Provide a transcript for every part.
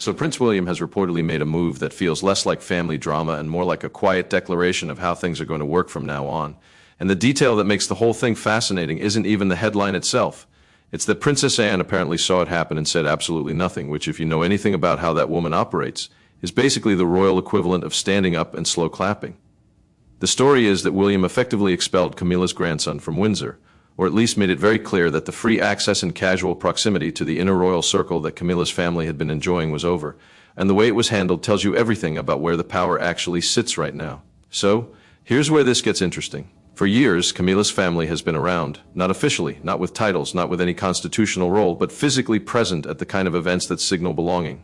So Prince William has reportedly made a move that feels less like family drama and more like a quiet declaration of how things are going to work from now on. And the detail that makes the whole thing fascinating isn't even the headline itself. It's that Princess Anne apparently saw it happen and said absolutely nothing, which, if you know anything about how that woman operates, is basically the royal equivalent of standing up and slow clapping. The story is that William effectively expelled Camilla's grandson from Windsor, or at least made it very clear that the free access and casual proximity to the inner royal circle that Camilla's family had been enjoying was over, and the way it was handled tells you everything about where the power actually sits right now. So, here's where this gets interesting. For years, Camilla's family has been around, not officially, not with titles, not with any constitutional role, but physically present at the kind of events that signal belonging.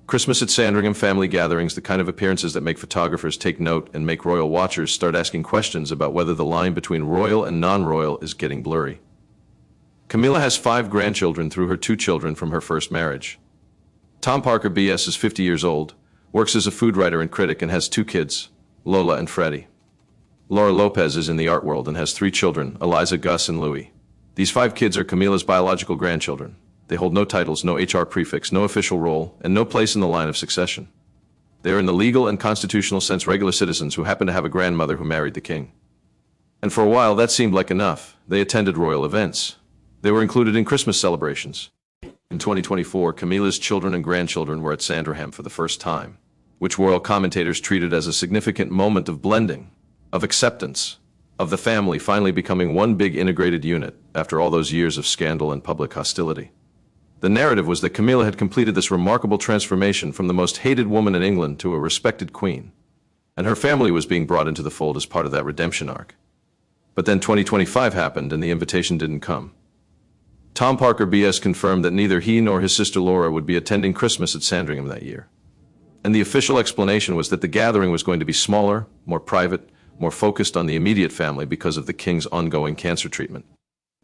Christmas at Sandringham family gatherings, the kind of appearances that make photographers take note and make royal watchers start asking questions about whether the line between royal and non-royal is getting blurry. Camilla has 5 grandchildren through her 2 children from her first marriage. Tom Parker BS is 50 years old, works as a food writer and critic, and has 2 kids, Lola and Freddie. Laura Lopez is in the art world and has 3 children, Eliza, Gus, and Louis. These 5 kids are Camilla's biological grandchildren. They hold no titles, no HR prefix, no official role, and no place in the line of succession. They are in the legal and constitutional sense regular citizens who happen to have a grandmother who married the king. And for a while that seemed like enough. They attended royal events. They were included in Christmas celebrations. In 2024, Camilla's children and grandchildren were at Sandringham for the first time, which royal commentators treated as a significant moment of blending, of acceptance, of the family finally becoming one big integrated unit after all those years of scandal and public hostility. The narrative was that Camilla had completed this remarkable transformation from the most hated woman in England to a respected queen, and her family was being brought into the fold as part of that redemption arc. But then 2025 happened and the invitation didn't come. Tom Parker BS confirmed that neither he nor his sister Laura would be attending Christmas at Sandringham that year. And the official explanation was that the gathering was going to be smaller, more private, more focused on the immediate family because of the king's ongoing cancer treatment.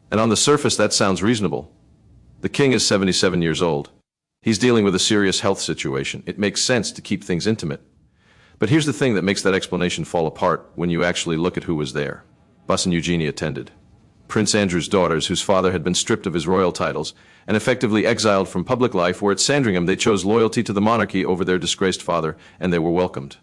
And on the surface that sounds reasonable. The king is 77 years old. He's dealing with a serious health situation. It makes sense to keep things intimate. But here's the thing that makes that explanation fall apart when you actually look at who was there. Bus and Eugenie attended. Prince Andrew's daughters, whose father had been stripped of his royal titles and effectively exiled from public life, were at Sandringham. They chose loyalty to the monarchy over their disgraced father, and they were welcomed.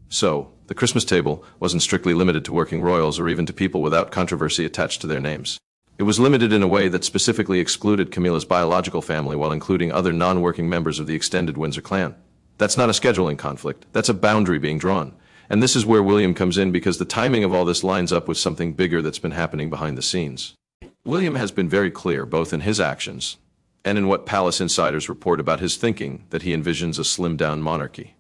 So, the Christmas table wasn't strictly limited to working royals or even to people without controversy attached to their names. It was limited in a way that specifically excluded Camilla's biological family while including other non-working members of the extended Windsor clan. That's not a scheduling conflict. That's a boundary being drawn. And this is where William comes in, because the timing of all this lines up with something bigger that's been happening behind the scenes. William has been very clear, both in his actions and in what palace insiders report about his thinking, that he envisions a slimmed-down monarchy.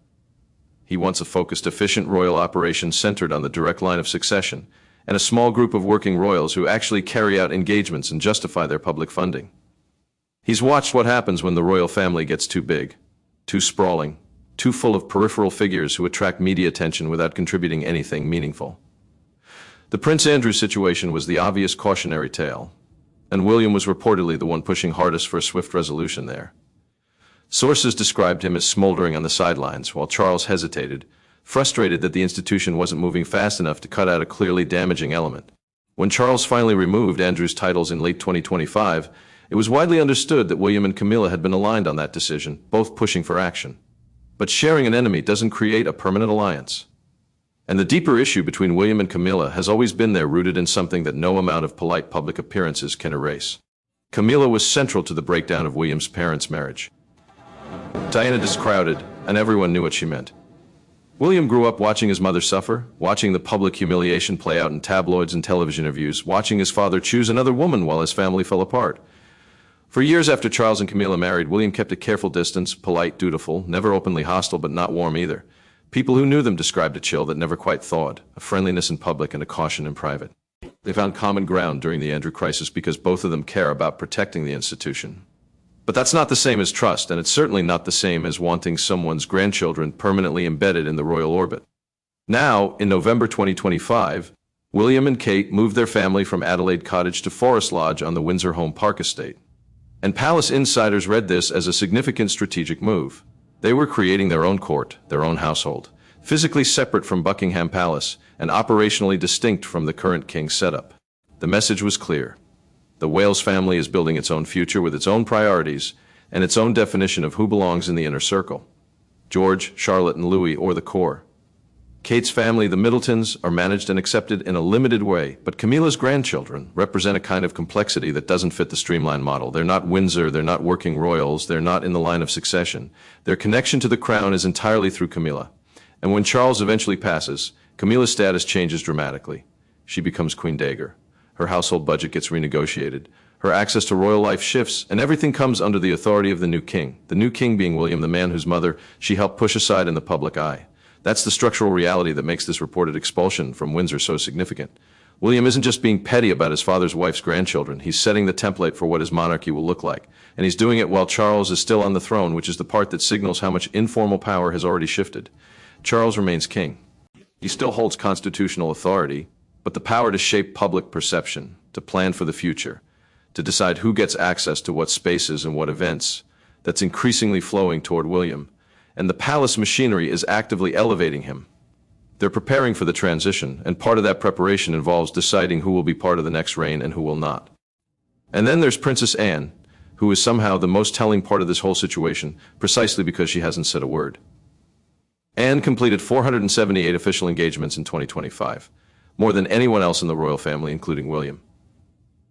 He wants a focused, efficient royal operation centered on the direct line of succession, and a small group of working royals who actually carry out engagements and justify their public funding. He's watched what happens when the royal family gets too big, too sprawling, too full of peripheral figures who attract media attention without contributing anything meaningful. The Prince Andrew situation was the obvious cautionary tale, and William was reportedly the one pushing hardest for a swift resolution there. Sources described him as smoldering on the sidelines, while Charles hesitated, frustrated that the institution wasn't moving fast enough to cut out a clearly damaging element. When Charles finally removed Andrew's titles in late 2025, it was widely understood that William and Camilla had been aligned on that decision, both pushing for action. But sharing an enemy doesn't create a permanent alliance. And the deeper issue between William and Camilla has always been there, rooted in something that no amount of polite public appearances can erase. Camilla was central to the breakdown of William's parents' marriage. Diana discrowded, and everyone knew what she meant. William grew up watching his mother suffer, watching the public humiliation play out in tabloids and television interviews, watching his father choose another woman while his family fell apart. For years after Charles and Camilla married, William kept a careful distance, polite, dutiful, never openly hostile, but not warm either. People who knew them described a chill that never quite thawed, a friendliness in public and a caution in private. They found common ground during the Andrew crisis because both of them care about protecting the institution. But that's not the same as trust, and it's certainly not the same as wanting someone's grandchildren permanently embedded in the royal orbit. Now, in November 2025, William and Kate moved their family from Adelaide Cottage to Forest Lodge on the Windsor Home Park estate. And palace insiders read this as a significant strategic move. They were creating their own court, their own household, physically separate from Buckingham Palace and operationally distinct from the current king's setup. The message was clear. The Wales family is building its own future with its own priorities, and its own definition of who belongs in the inner circle: George, Charlotte, and Louis, or the core. Kate's family, the Middletons, are managed and accepted in a limited way, but Camilla's grandchildren represent a kind of complexity that doesn't fit the streamlined model. They're not Windsor, they're not working royals, they're not in the line of succession. Their connection to the crown is entirely through Camilla. And when Charles eventually passes, Camilla's status changes dramatically. She becomes Queen Dagger. Her household budget gets renegotiated. Her access to royal life shifts, and everything comes under the authority of the new king. The new king being William, the man whose mother she helped push aside in the public eye. That's the structural reality that makes this reported expulsion from Windsor so significant. William isn't just being petty about his father's wife's grandchildren. He's setting the template for what his monarchy will look like. And he's doing it while Charles is still on the throne, which is the part that signals how much informal power has already shifted. Charles remains king. He still holds constitutional authority, but the power to shape public perception, to plan for the future, to decide who gets access to what spaces and what events, that's increasingly flowing toward William. And the palace machinery is actively elevating him. They're preparing for the transition, and part of that preparation involves deciding who will be part of the next reign and who will not. And then there's Princess Anne, who is somehow the most telling part of this whole situation, precisely because she hasn't said a word. Anne completed 478 official engagements in 2025, more than anyone else in the royal family, including William.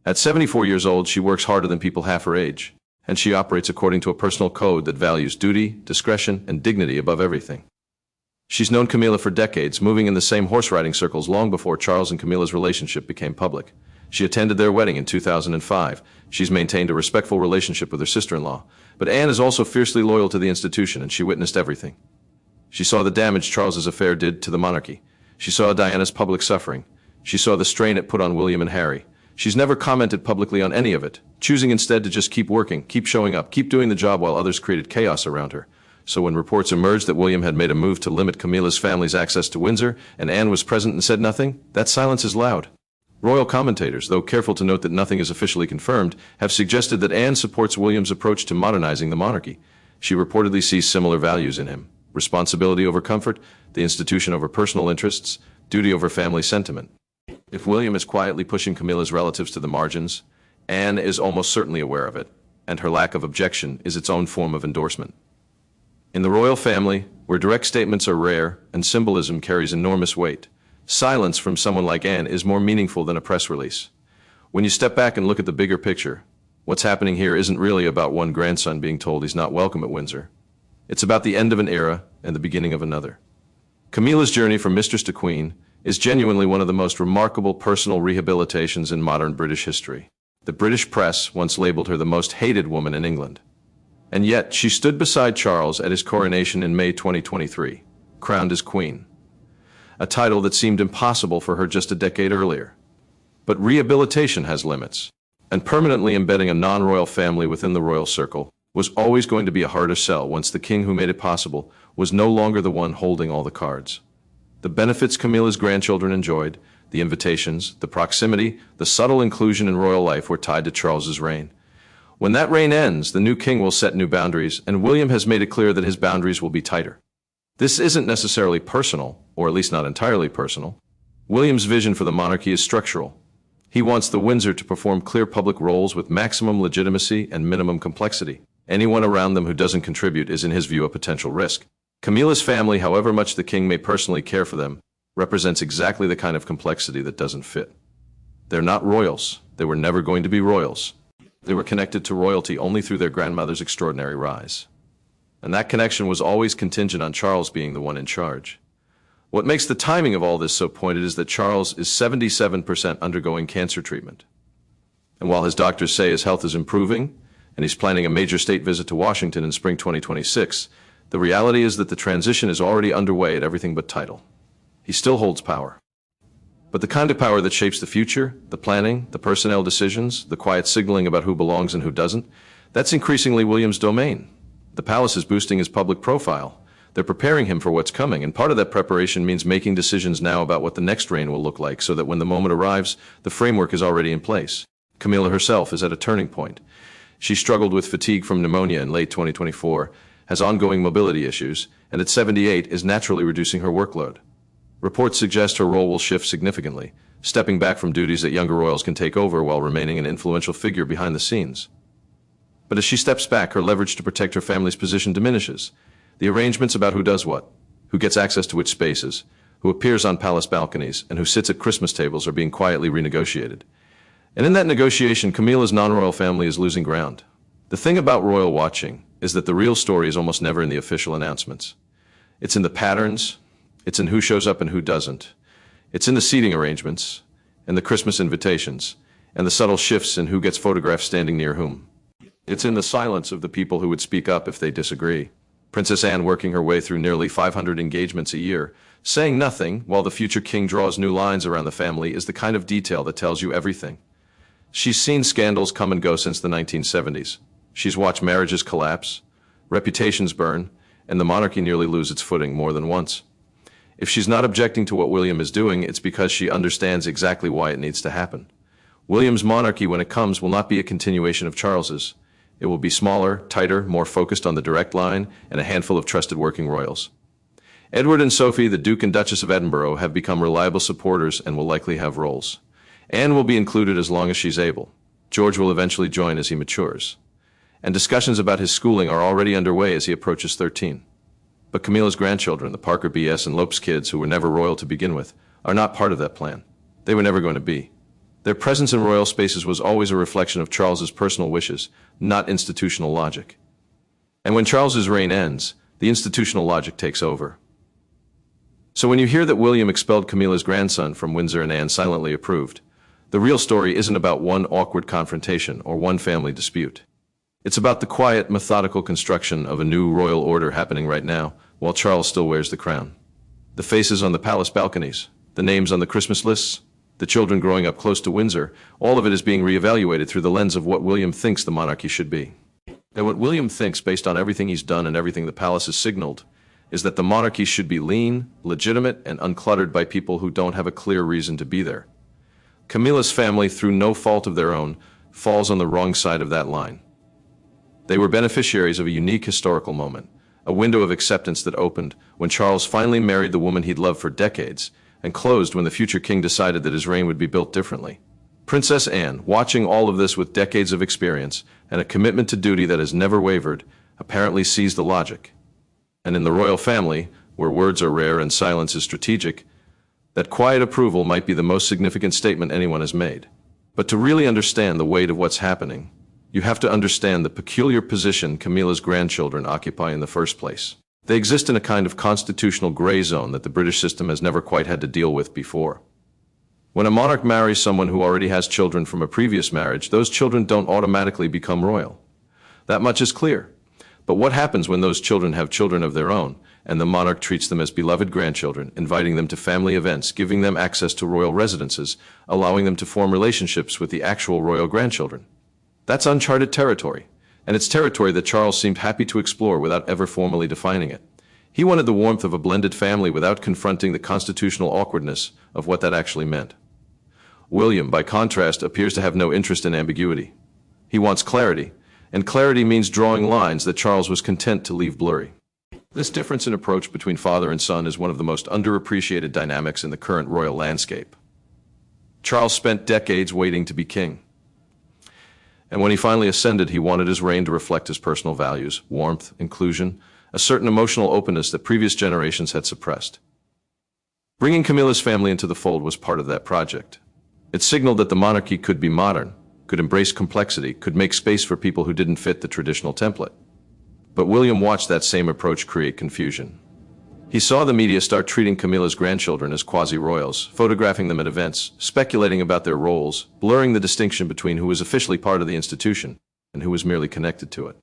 At 74 years old, she works harder than people half her age, and she operates according to a personal code that values duty, discretion, and dignity above everything. She's known Camilla for decades, moving in the same horse-riding circles long before Charles and Camilla's relationship became public. She attended their wedding in 2005. She's maintained a respectful relationship with her sister-in-law. But Anne is also fiercely loyal to the institution, and she witnessed everything. She saw the damage Charles's affair did to the monarchy. She saw Diana's public suffering. She saw the strain it put on William and Harry. She's never commented publicly on any of it, choosing instead to just keep working, keep showing up, keep doing the job while others created chaos around her. So when reports emerged that William had made a move to limit Camilla's family's access to Windsor, and Anne was present and said nothing, that silence is loud. Royal commentators, though careful to note that nothing is officially confirmed, have suggested that Anne supports William's approach to modernizing the monarchy. She reportedly sees similar values in him: responsibility over comfort, the institution over personal interests, duty over family sentiment. If William is quietly pushing Camilla's relatives to the margins, Anne is almost certainly aware of it, and her lack of objection is its own form of endorsement. In the royal family, where direct statements are rare and symbolism carries enormous weight, silence from someone like Anne is more meaningful than a press release. When you step back and look at the bigger picture, what's happening here isn't really about one grandson being told he's not welcome at Windsor. It's about the end of an era and the beginning of another. Camilla's journey from mistress to queen is genuinely one of the most remarkable personal rehabilitations in modern British history. The British press once labeled her the most hated woman in England. And yet, she stood beside Charles at his coronation in May 2023, crowned as queen. A title that seemed impossible for her just a decade earlier. But rehabilitation has limits, and permanently embedding a non-royal family within the royal circle was always going to be a harder sell once the king who made it possible was no longer the one holding all the cards. The benefits Camilla's grandchildren enjoyed, the invitations, the proximity, the subtle inclusion in royal life were tied to Charles's reign. When that reign ends, the new king will set new boundaries, and William has made it clear that his boundaries will be tighter. This isn't necessarily personal, or at least not entirely personal. William's vision for the monarchy is structural. He wants the Windsor to perform clear public roles with maximum legitimacy and minimum complexity. Anyone around them who doesn't contribute is, in his view, a potential risk. Camilla's family, however much the king may personally care for them, represents exactly the kind of complexity that doesn't fit. They're not royals. They were never going to be royals. They were connected to royalty only through their grandmother's extraordinary rise. And that connection was always contingent on Charles being the one in charge. What makes the timing of all this so pointed is that Charles is 77% undergoing cancer treatment. And while his doctors say his health is improving, and he's planning a major state visit to Washington in spring 2026, the reality is that the transition is already underway at everything but title. He still holds power. But the kind of power that shapes the future, the planning, the personnel decisions, the quiet signaling about who belongs and who doesn't, that's increasingly William's domain. The palace is boosting his public profile. They're preparing him for what's coming, and part of that preparation means making decisions now about what the next reign will look like so that when the moment arrives, the framework is already in place. Camilla herself is at a turning point. She struggled with fatigue from pneumonia in late 2024, has ongoing mobility issues, and at 78 is naturally reducing her workload. Reports suggest her role will shift significantly, stepping back from duties that younger royals can take over while remaining an influential figure behind the scenes. But as she steps back, her leverage to protect her family's position diminishes. The arrangements about who does what, who gets access to which spaces, who appears on palace balconies, and who sits at Christmas tables are being quietly renegotiated. And in that negotiation, Camilla's non-royal family is losing ground. The thing about royal watching is that the real story is almost never in the official announcements. It's in the patterns, it's in who shows up and who doesn't. It's in the seating arrangements, and the Christmas invitations, and the subtle shifts in who gets photographed standing near whom. It's in the silence of the people who would speak up if they disagree. Princess Anne working her way through nearly 500 engagements a year, saying nothing while the future king draws new lines around the family is the kind of detail that tells you everything. She's seen scandals come and go since the 1970s. She's watched marriages collapse, reputations burn, and the monarchy nearly lose its footing more than once. If she's not objecting to what William is doing, it's because she understands exactly why it needs to happen. William's monarchy, when it comes, will not be a continuation of Charles's. It will be smaller, tighter, more focused on the direct line, and a handful of trusted working royals. Edward and Sophie, the Duke and Duchess of Edinburgh, have become reliable supporters and will likely have roles. Anne will be included as long as she's able. George will eventually join as he matures. And discussions about his schooling are already underway as he approaches 13. But Camilla's grandchildren, the Parker B.S. and Lopes kids, who were never royal to begin with, are not part of that plan. They were never going to be. Their presence in royal spaces was always a reflection of Charles's personal wishes, not institutional logic. And when Charles's reign ends, the institutional logic takes over. So when you hear that William expelled Camilla's grandson from Windsor and Anne silently approved, the real story isn't about one awkward confrontation or one family dispute. It's about the quiet, methodical construction of a new royal order happening right now, while Charles still wears the crown. The faces on the palace balconies, the names on the Christmas lists, the children growing up close to Windsor, all of it is being reevaluated through the lens of what William thinks the monarchy should be. And what William thinks, based on everything he's done and everything the palace has signaled, is that the monarchy should be lean, legitimate, and uncluttered by people who don't have a clear reason to be there. Camilla's family, through no fault of their own, falls on the wrong side of that line. They were beneficiaries of a unique historical moment, a window of acceptance that opened when Charles finally married the woman he'd loved for decades, and closed when the future king decided that his reign would be built differently. Princess Anne, watching all of this with decades of experience and a commitment to duty that has never wavered, apparently sees the logic. And in the royal family, where words are rare and silence is strategic, that quiet approval might be the most significant statement anyone has made. But to really understand the weight of what's happening, you have to understand the peculiar position Camilla's grandchildren occupy in the first place. They exist in a kind of constitutional gray zone that the British system has never quite had to deal with before. When a monarch marries someone who already has children from a previous marriage, those children don't automatically become royal. That much is clear. But what happens when those children have children of their own, and the monarch treats them as beloved grandchildren, inviting them to family events, giving them access to royal residences, allowing them to form relationships with the actual royal grandchildren? That's uncharted territory, and it's territory that Charles seemed happy to explore without ever formally defining it. He wanted the warmth of a blended family without confronting the constitutional awkwardness of what that actually meant. William, by contrast, appears to have no interest in ambiguity. He wants clarity, and clarity means drawing lines that Charles was content to leave blurry. This difference in approach between father and son is one of the most underappreciated dynamics in the current royal landscape. Charles spent decades waiting to be king. And when he finally ascended, he wanted his reign to reflect his personal values, warmth, inclusion, a certain emotional openness that previous generations had suppressed. Bringing Camilla's family into the fold was part of that project. It signaled that the monarchy could be modern, could embrace complexity, could make space for people who didn't fit the traditional template. But William watched that same approach create confusion. He saw the media start treating Camilla's grandchildren as quasi-royals, photographing them at events, speculating about their roles, blurring the distinction between who was officially part of the institution and who was merely connected to it.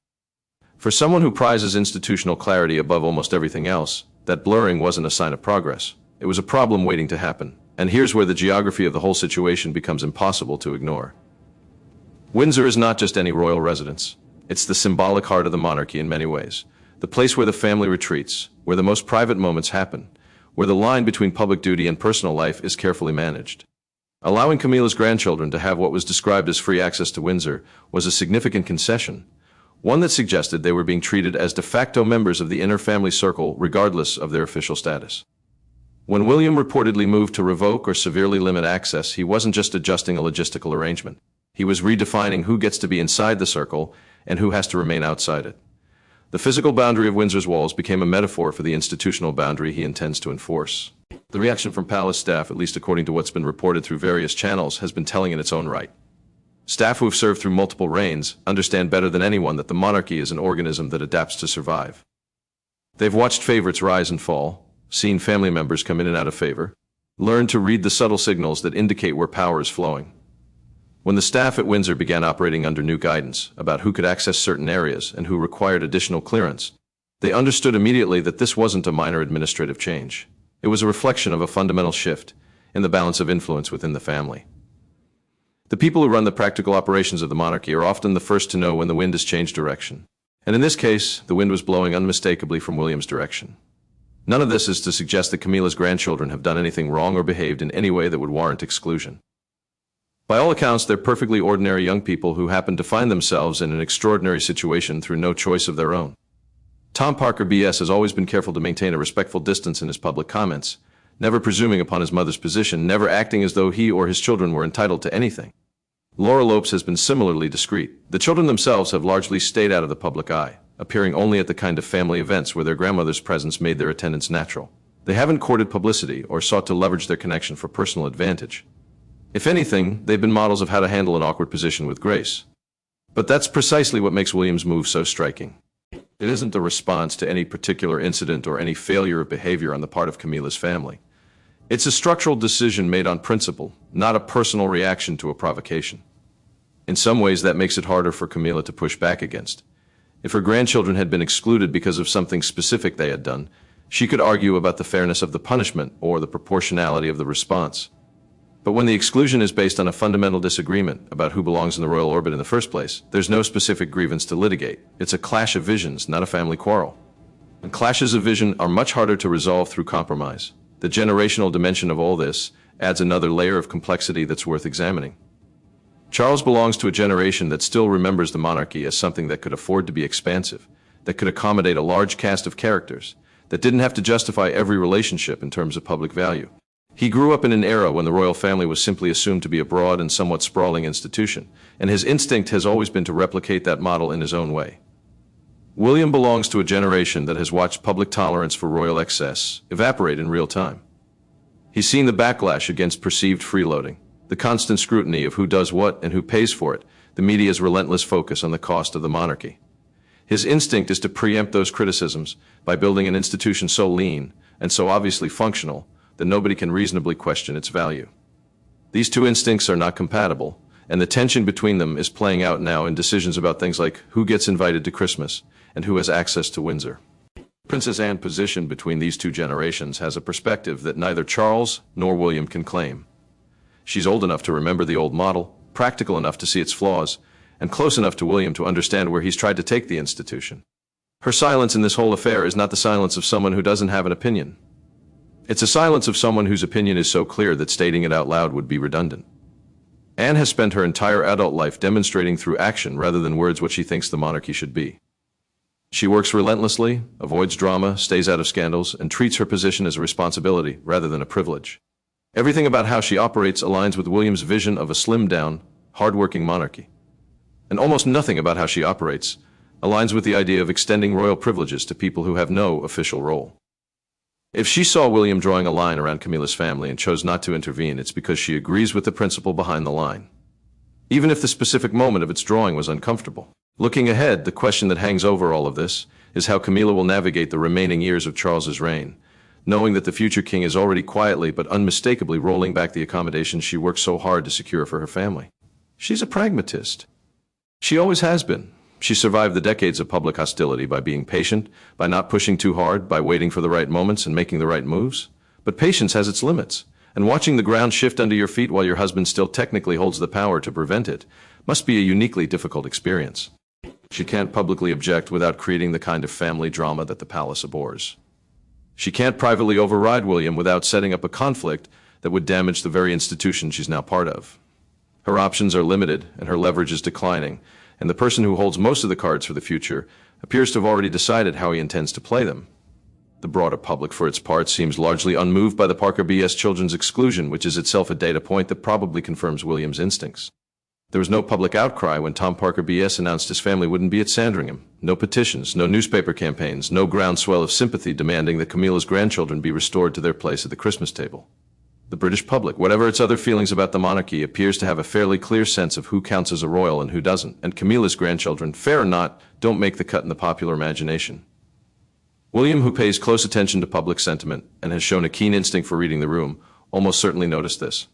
For someone who prizes institutional clarity above almost everything else, that blurring wasn't a sign of progress. It was a problem waiting to happen. And here's where the geography of the whole situation becomes impossible to ignore. Windsor is not just any royal residence. It's the symbolic heart of the monarchy in many ways. The place where the family retreats, where the most private moments happen, where the line between public duty and personal life is carefully managed. Allowing Camilla's grandchildren to have what was described as free access to Windsor was a significant concession, one that suggested they were being treated as de facto members of the inner family circle regardless of their official status. When William reportedly moved to revoke or severely limit access, he wasn't just adjusting a logistical arrangement. He was redefining who gets to be inside the circle and who has to remain outside it. The physical boundary of Windsor's walls became a metaphor for the institutional boundary he intends to enforce. The reaction from palace staff, at least according to what's been reported through various channels, has been telling in its own right. Staff who have served through multiple reigns understand better than anyone that the monarchy is an organism that adapts to survive. They've watched favorites rise and fall, seen family members come in and out of favor, learned to read the subtle signals that indicate where power is flowing. When the staff at Windsor began operating under new guidance about who could access certain areas and who required additional clearance, they understood immediately that this wasn't a minor administrative change. It was a reflection of a fundamental shift in the balance of influence within the family. The people who run the practical operations of the monarchy are often the first to know when the wind has changed direction. And in this case, the wind was blowing unmistakably from William's direction. None of this is to suggest that Camilla's grandchildren have done anything wrong or behaved in any way that would warrant exclusion. By all accounts, they're perfectly ordinary young people who happen to find themselves in an extraordinary situation through no choice of their own. Tom Parker B.S. has always been careful to maintain a respectful distance in his public comments, never presuming upon his mother's position, never acting as though he or his children were entitled to anything. Laura Lopes has been similarly discreet. The children themselves have largely stayed out of the public eye, appearing only at the kind of family events where their grandmother's presence made their attendance natural. They haven't courted publicity or sought to leverage their connection for personal advantage. If anything, they've been models of how to handle an awkward position with grace. But that's precisely what makes William's move so striking. It isn't a response to any particular incident or any failure of behavior on the part of Camilla's family. It's a structural decision made on principle, not a personal reaction to a provocation. In some ways, that makes it harder for Camilla to push back against. If her grandchildren had been excluded because of something specific they had done, she could argue about the fairness of the punishment or the proportionality of the response. But when the exclusion is based on a fundamental disagreement about who belongs in the royal orbit in the first place, there's no specific grievance to litigate. It's a clash of visions, not a family quarrel. And clashes of vision are much harder to resolve through compromise. The generational dimension of all this adds another layer of complexity that's worth examining. Charles belongs to a generation that still remembers the monarchy as something that could afford to be expansive, that could accommodate a large cast of characters, that didn't have to justify every relationship in terms of public value. He grew up in an era when the royal family was simply assumed to be a broad and somewhat sprawling institution, and his instinct has always been to replicate that model in his own way. William belongs to a generation that has watched public tolerance for royal excess evaporate in real time. He's seen the backlash against perceived freeloading, the constant scrutiny of who does what and who pays for it, the media's relentless focus on the cost of the monarchy. His instinct is to preempt those criticisms by building an institution so lean and so obviously functional that nobody can reasonably question its value. These two instincts are not compatible, and the tension between them is playing out now in decisions about things like who gets invited to Christmas and who has access to Windsor. Princess Anne's position between these two generations has a perspective that neither Charles nor William can claim. She's old enough to remember the old model, practical enough to see its flaws, and close enough to William to understand where he's tried to take the institution. Her silence in this whole affair is not the silence of someone who doesn't have an opinion. It's a silence of someone whose opinion is so clear that stating it out loud would be redundant. Anne has spent her entire adult life demonstrating through action rather than words what she thinks the monarchy should be. She works relentlessly, avoids drama, stays out of scandals, and treats her position as a responsibility rather than a privilege. Everything about how she operates aligns with William's vision of a slimmed-down, hard-working monarchy. And almost nothing about how she operates aligns with the idea of extending royal privileges to people who have no official role. If she saw William drawing a line around Camilla's family and chose not to intervene, it's because she agrees with the principle behind the line, even if the specific moment of its drawing was uncomfortable. Looking ahead, the question that hangs over all of this is how Camilla will navigate the remaining years of Charles's reign, knowing that the future king is already quietly but unmistakably rolling back the accommodations she worked so hard to secure for her family. She's a pragmatist. She always has been. She survived the decades of public hostility by being patient, by not pushing too hard, by waiting for the right moments and making the right moves. But patience has its limits, and watching the ground shift under your feet while your husband still technically holds the power to prevent it must be a uniquely difficult experience. She can't publicly object without creating the kind of family drama that the palace abhors. She can't privately override William without setting up a conflict that would damage the very institution she's now part of. Her options are limited, and her leverage is declining, and the person who holds most of the cards for the future appears to have already decided how he intends to play them. The broader public, for its part, seems largely unmoved by the Parker B.S. children's exclusion, which is itself a data point that probably confirms William's instincts. There was no public outcry when Tom Parker BS announced his family wouldn't be at Sandringham. No petitions, no newspaper campaigns, no groundswell of sympathy demanding that Camilla's grandchildren be restored to their place at the Christmas table. The British public, whatever its other feelings about the monarchy, appears to have a fairly clear sense of who counts as a royal and who doesn't, and Camilla's grandchildren, fair or not, don't make the cut in the popular imagination. William, who pays close attention to public sentiment and has shown a keen instinct for reading the room, almost certainly noticed this.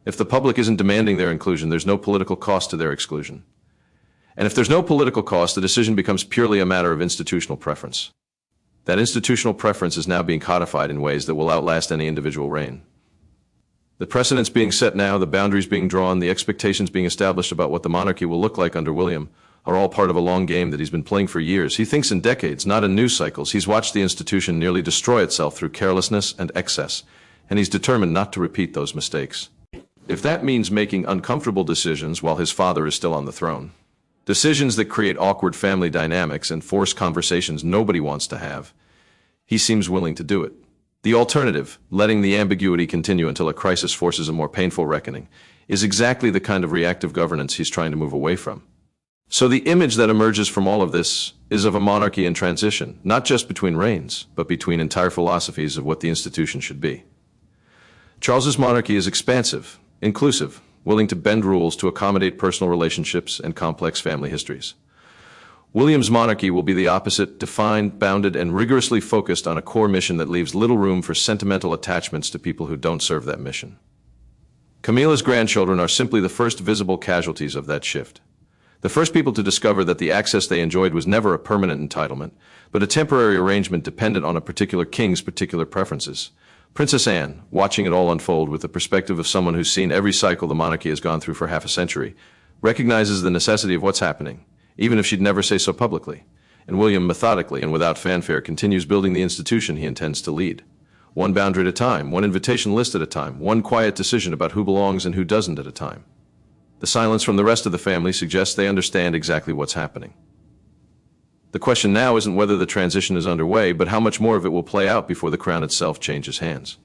If the public isn't demanding their inclusion, there's no political cost to their exclusion. And if there's no political cost, the decision becomes purely a matter of institutional preference. That institutional preference is now being codified in ways that will outlast any individual reign. The precedents being set now, the boundaries being drawn, the expectations being established about what the monarchy will look like under William are all part of a long game that he's been playing for years. He thinks in decades, not in news cycles. He's watched the institution nearly destroy itself through carelessness and excess, and he's determined not to repeat those mistakes. If that means making uncomfortable decisions while his father is still on the throne, decisions that create awkward family dynamics and force conversations nobody wants to have, he seems willing to do it. The alternative, letting the ambiguity continue until a crisis forces a more painful reckoning, is exactly the kind of reactive governance he's trying to move away from. So the image that emerges from all of this is of a monarchy in transition, not just between reigns, but between entire philosophies of what the institution should be. Charles's monarchy is expansive, inclusive, willing to bend rules to accommodate personal relationships and complex family histories. William's monarchy will be the opposite, defined, bounded, and rigorously focused on a core mission that leaves little room for sentimental attachments to people who don't serve that mission. Camilla's grandchildren are simply the first visible casualties of that shift. The first people to discover that the access they enjoyed was never a permanent entitlement, but a temporary arrangement dependent on a particular king's particular preferences. Princess Anne, watching it all unfold with the perspective of someone who's seen every cycle the monarchy has gone through for half a century, recognizes the necessity of what's happening, even if she'd never say so publicly. And William, methodically and without fanfare, continues building the institution he intends to lead. One boundary at a time, one invitation list at a time, one quiet decision about who belongs and who doesn't at a time. The silence from the rest of the family suggests they understand exactly what's happening. The question now isn't whether the transition is underway, but how much more of it will play out before the crown itself changes hands.